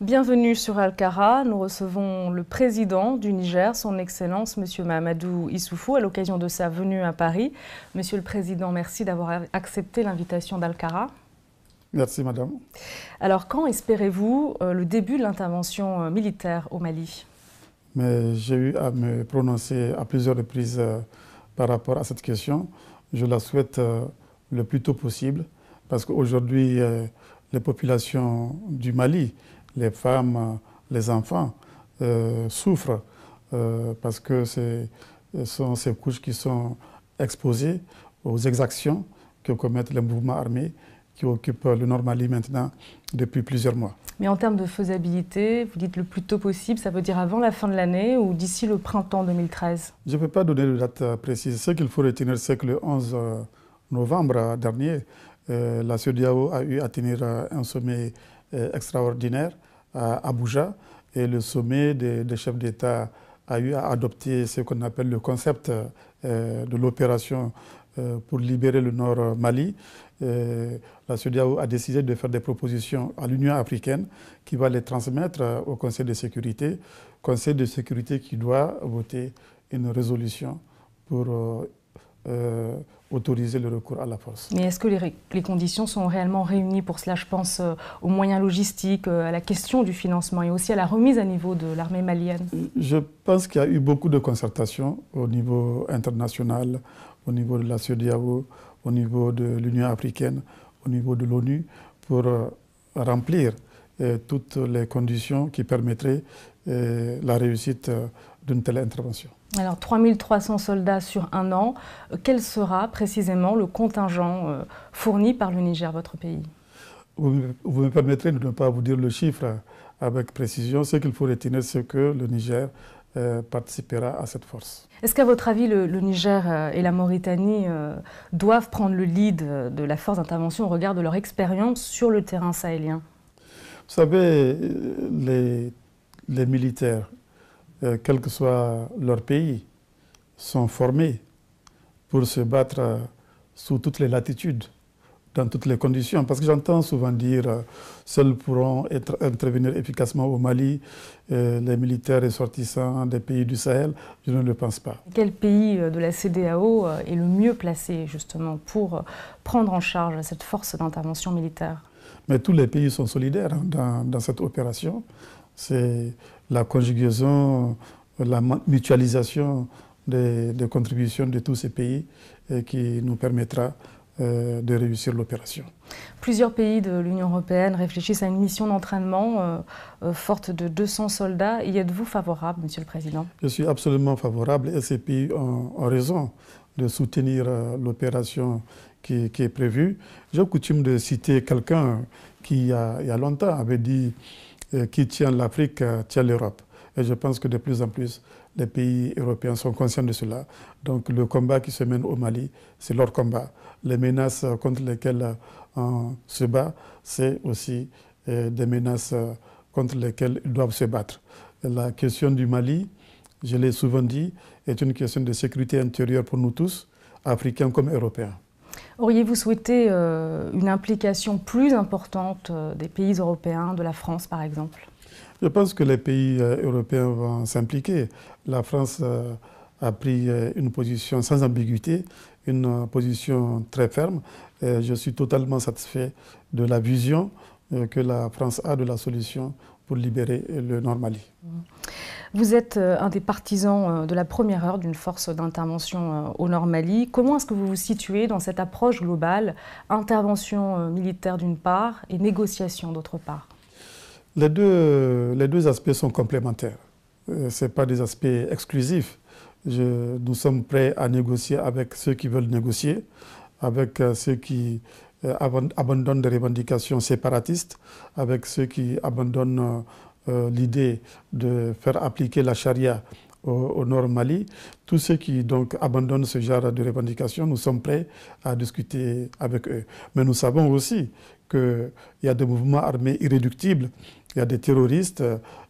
Bienvenue sur Alcara. Nous recevons le président du Niger, son Excellence, M. Mahamadou Issoufou, à l'occasion de sa venue à Paris. Monsieur le Président, merci d'avoir accepté l'invitation d'Alcara. Merci, madame. Alors, quand espérez-vous le début de l'intervention militaire au Mali? J'ai eu à me prononcer à plusieurs reprises par rapport à cette question. Je la souhaite le plus tôt possible, parce qu'aujourd'hui, les populations du Mali, les femmes, les enfants souffrent parce que ce sont ces couches qui sont exposées aux exactions que commettent les mouvements armés qui occupent le Nord Mali maintenant depuis plusieurs mois. Mais en termes de faisabilité, vous dites le plus tôt possible, ça veut dire avant la fin de l'année ou d'ici le printemps 2013? Je ne peux pas donner de date précise. Ce qu'il faut retenir, c'est que le 11 novembre dernier, la CEDEAO a eu à tenir un sommet extraordinaire à Abuja, et le sommet des chefs d'État a eu à adopter ce qu'on appelle le concept de l'opération pour libérer le Nord Mali. La CEDEAO a décidé de faire des propositions à l'Union africaine qui va les transmettre au Conseil de sécurité. Conseil de sécurité qui doit voter une résolution pour autoriser le recours à la force. Mais est-ce que les conditions sont réellement réunies pour cela? Je pense aux moyens logistiques, à la question du financement et aussi à la remise à niveau de l'armée malienne. Je pense qu'il y a eu beaucoup de concertations au niveau international, au niveau de la CEDEAO, au niveau de l'Union africaine, au niveau de l'ONU, pour remplir toutes les conditions qui permettraient la réussite d'une telle intervention. Alors, 3300 soldats sur un an, quel sera précisément le contingent fourni par le Niger, votre pays? Vous me permettrez de ne pas vous dire le chiffre avec précision. Ce qu'il faut retenir, c'est que le Niger participera à cette force. Est-ce qu'à votre avis, le Niger et la Mauritanie doivent prendre le lead de la force d'intervention au regard de leur expérience sur le terrain sahélien? Vous savez, les militaires, quel que soit leur pays, sont formés pour se battre sous toutes les latitudes, dans toutes les conditions. Parce que j'entends souvent dire seuls pourront intervenir efficacement au Mali les militaires ressortissants des pays du Sahel. Je ne le pense pas. Quel pays de la CEDEAO est le mieux placé justement pour prendre en charge cette force d'intervention militaire? Mais tous les pays sont solidaires dans cette opération. C'est la conjugaison, la mutualisation des contributions de tous ces pays qui nous permettra de réussir l'opération. Plusieurs pays de l'Union européenne réfléchissent à une mission d'entraînement forte de 200 soldats. Y êtes-vous favorable, Monsieur le Président? Je suis absolument favorable, et ces pays ont raison de soutenir l'opération qui est prévue. J'ai coutume de citer quelqu'un qui, il y a longtemps, avait dit qui tient l'Afrique tient l'Europe. Et je pense que de plus en plus, les pays européens sont conscients de cela. Donc le combat qui se mène au Mali, c'est leur combat. Les menaces contre lesquelles on se bat, c'est aussi des menaces contre lesquelles ils doivent se battre. La question du Mali, je l'ai souvent dit, est une question de sécurité intérieure pour nous tous, Africains comme Européens. Auriez-vous souhaité une implication plus importante des pays européens, de la France par exemple? Je pense que les pays européens vont s'impliquer. La France a pris une position sans ambiguïté, une position très ferme. Et je suis totalement satisfait de la vision que la France a de la solution pour libérer le Nord Mali. Vous êtes un des partisans de la première heure d'une force d'intervention au Nord Mali. Comment est-ce que vous vous situez dans cette approche globale, intervention militaire d'une part et négociation d'autre part? Les deux aspects sont complémentaires. Ce pas des aspects exclusifs. Nous sommes prêts à négocier avec ceux qui veulent négocier, avec ceux qui abandonnent des revendications séparatistes, avec ceux qui abandonnent l'idée de faire appliquer la charia au Nord Mali. Tous ceux qui donc abandonnent ce genre de revendications, nous sommes prêts à discuter avec eux. Mais nous savons aussi qu'il y a des mouvements armés irréductibles, il y a des terroristes,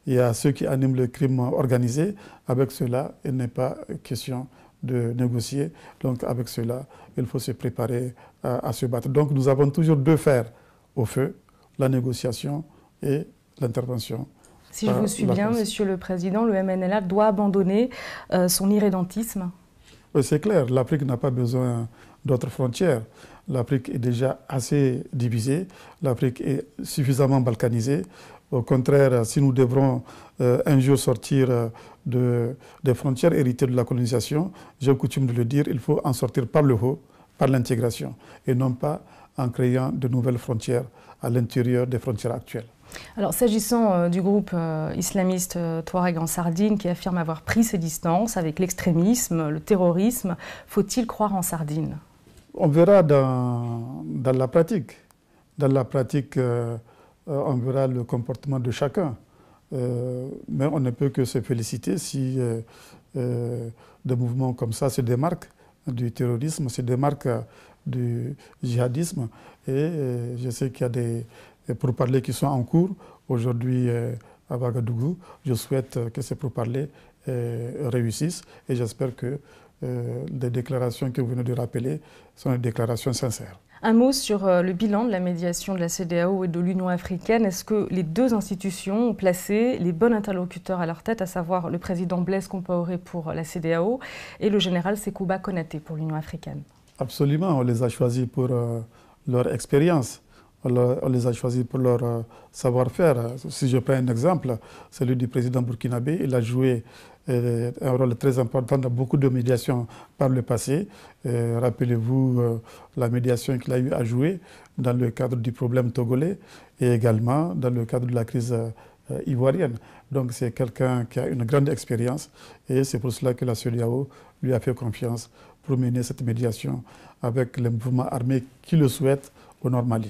il y a ceux qui animent le crime organisé. Avec cela, il n'est pas question de négocier. Donc avec cela, il faut se préparer à se battre. Donc nous avons toujours deux fers au feu, la négociation et l'intervention. Si je vous suis bien, Monsieur le Président, le MNLA doit abandonner son irrédentisme. Oui, c'est clair, l'Afrique n'a pas besoin d'autres frontières. L'Afrique est déjà assez divisée, l'Afrique est suffisamment balkanisée. Au contraire, si nous devrons un jour sortir des frontières héritées de la colonisation, j'ai coutume de le dire, il faut en sortir par le haut, par l'intégration, et non pas en créant de nouvelles frontières à l'intérieur des frontières actuelles. Alors, s'agissant du groupe islamiste Touareg en Sardine, qui affirme avoir pris ses distances avec l'extrémisme, le terrorisme, faut-il croire en Sardine? On verra dans la pratique. Dans la pratique, on verra le comportement de chacun. Mais on ne peut que se féliciter si des mouvements comme ça se démarquent du terrorisme, se démarquent du djihadisme. Et je sais qu'il y a des pourparlers qui sont en cours aujourd'hui à Ouagadougou. Je souhaite que ces pourparlers réussissent et j'espère que les déclarations que vous venez de rappeler sont des déclarations sincères. Un mot sur le bilan de la médiation de la CEDEAO et de l'Union africaine. Est-ce que les deux institutions ont placé les bons interlocuteurs à leur tête, à savoir le président Blaise Compaoré pour la CEDEAO et le général Sekouba Konaté pour l'Union africaine? Absolument, on les a choisis pour leur expérience. On les a choisis pour leur savoir-faire. Si je prends un exemple, celui du président burkinabé, il a joué un rôle très important dans beaucoup de médiations par le passé. Rappelez-vous la médiation qu'il a eu à jouer dans le cadre du problème togolais et également dans le cadre de la crise ivoirienne. Donc c'est quelqu'un qui a une grande expérience et c'est pour cela que la CEDEAO lui a fait confiance pour mener cette médiation avec les mouvements armés qui le souhaitent au Nord Mali.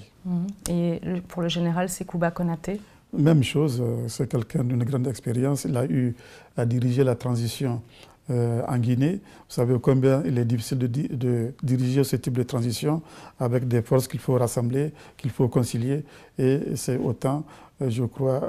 Et pour le général Sekouba Konaté? Même chose, c'est quelqu'un d'une grande expérience. Il a eu à diriger la transition en Guinée. Vous savez combien il est difficile de diriger ce type de transition avec des forces qu'il faut rassembler, qu'il faut concilier. Et c'est autant, je crois,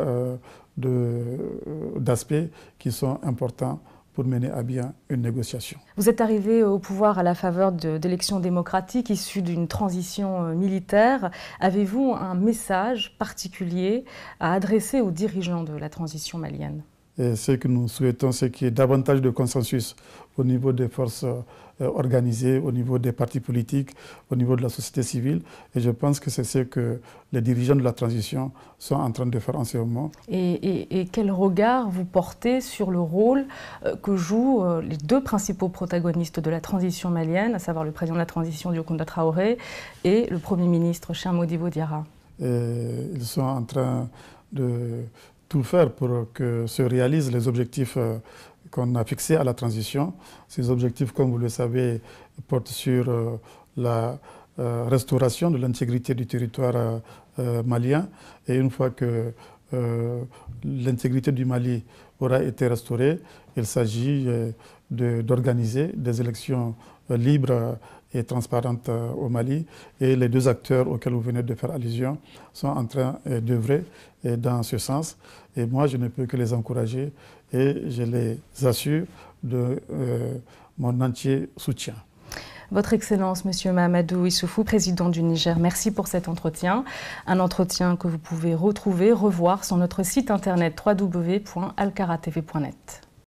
d'aspects qui sont importants pour mener à bien une négociation. Vous êtes arrivé au pouvoir à la faveur d'élections démocratiques issues d'une transition militaire. Avez-vous un message particulier à adresser aux dirigeants de la transition malienne? Et ce que nous souhaitons, c'est qu'il y ait davantage de consensus au niveau des forces organisées, au niveau des partis politiques, au niveau de la société civile. Et je pense que c'est ce que les dirigeants de la transition sont en train de faire en ce moment. Et quel regard vous portez sur le rôle que jouent les deux principaux protagonistes de la transition malienne, à savoir le président de la transition Diokounda Traoré et le Premier ministre Cheikh Modibo Diarra? Ils sont en train de tout faire pour que se réalisent les objectifs qu'on a fixés à la transition. Ces objectifs, comme vous le savez, portent sur la restauration de l'intégrité du territoire malien. Et une fois que l'intégrité du Mali aura été restaurée, il s'agit d'organiser des élections libres et transparentes au Mali. Et les deux acteurs auxquels vous venez de faire allusion sont en train d'œuvrer dans ce sens. Et moi, je ne peux que les encourager et je les assure de mon entier soutien. Votre Excellence, Monsieur Mahamadou Issoufou, président du Niger, merci pour cet entretien. Un entretien que vous pouvez retrouver, revoir sur notre site internet www.alkaratv.net.